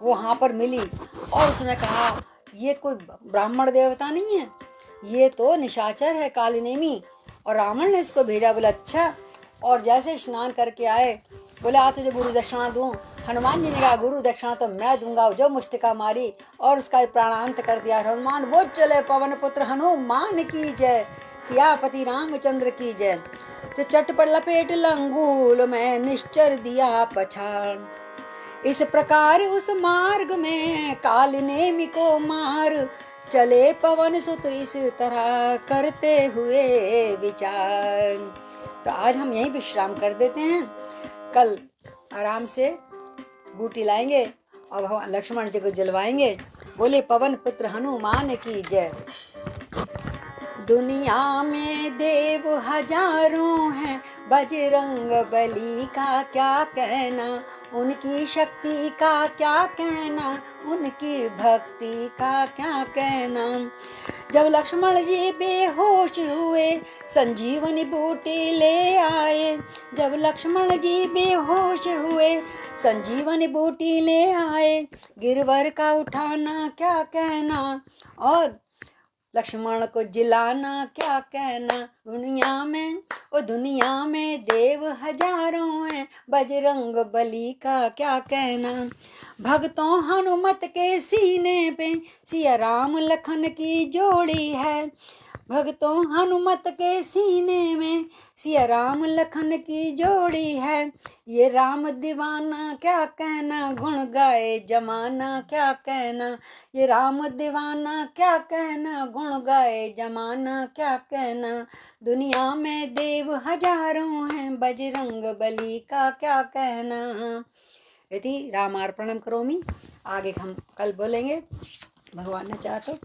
वो वहाँ पर मिली, और उसने कहा ये कोई ब्राह्मण देवता नहीं है, ये तो निशाचर है, कालिनेमी। और रावण ने इसको भेजा। बोला अच्छा। और जैसे स्नान करके आए बोले आ तुझे गुरु दक्षिणा दूँ। हनुमान जी ने कहा गुरु दक्षिणा तो मैं दूंगा। जो मुष्टिका मारी और उसका प्राणांत कर दिया। हनुमान वो चले पवन पुत्र हनुमान की जय, सियापति रामचंद्र की जय। तो चटपट लपेट लंगूल में निश्चर दिया पछाड़। इस प्रकार उस मार्ग में काल नेमि को मार, चले पवन सुत इस तरह करते हुए विचार। तो आज हम यहीं विश्राम कर देते हैं, कल आराम से बूटी लाएंगे और भगवान लक्ष्मण जी को जलवाएंगे। बोले पवन पुत्र हनुमान की जय। दुनिया में देव हजारों हैं, बजरंग बली का क्या कहना, उनकी शक्ति का क्या कहना, उनकी भक्ति का क्या कहना। जब लक्ष्मण जी बेहोश हुए संजीवनी बूटी ले आए, जब लक्ष्मण जी बेहोश हुए संजीवनी बूटी ले आए, गिरवर का उठाना क्या कहना और लक्ष्मण को जिलाना क्या कहना। दुनिया में देव हजारों हैं, बजरंग बली का क्या कहना। भक्तों हनुमत के सीने पे सिया राम लखन की जोड़ी है, भक्तों हनुमत के सीने में सिया राम लखन की जोड़ी है। ये राम दीवाना क्या कहना, गुण गाए जमाना क्या कहना। ये राम दीवाना क्या कहना, गुण गाए जमाना क्या कहना। दुनिया में देव हजारों हैं, बजरंग बली का क्या कहना। यदि रामार्पणम करोमि। आगे हम कल बोलेंगे, भगवान ने चाहा तो।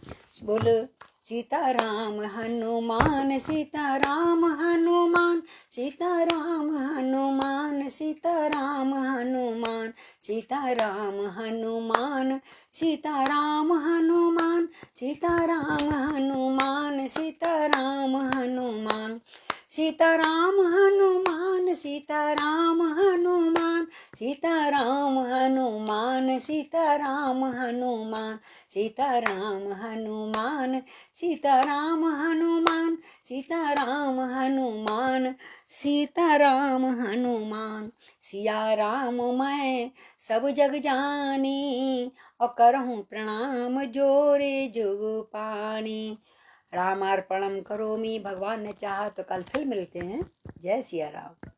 बोलो सीताराम हनुमान, सीताराम हनुमान, सीताराम हनुमान, सीताराम हनुमान, सीताराम हनुमान, सीताराम हनुमान, सीताराम हनुमान, सीताराम हनुमान, सीताराम हनुमान, सीताराम हनुमान, सीताराम हनुमान, सीताराम हनुमान, सीताराम हनुमान, सीताराम हनुमान, सीताराम हनुमान, सीताराम हनुमान। सिया राम मैं सब जग जानी, और करहूँ प्रणाम जोरे जुग पानी। रामार्पणम करोमि। भगवान ने चाहा तो कल फिर मिलते हैं। जय सिया राम।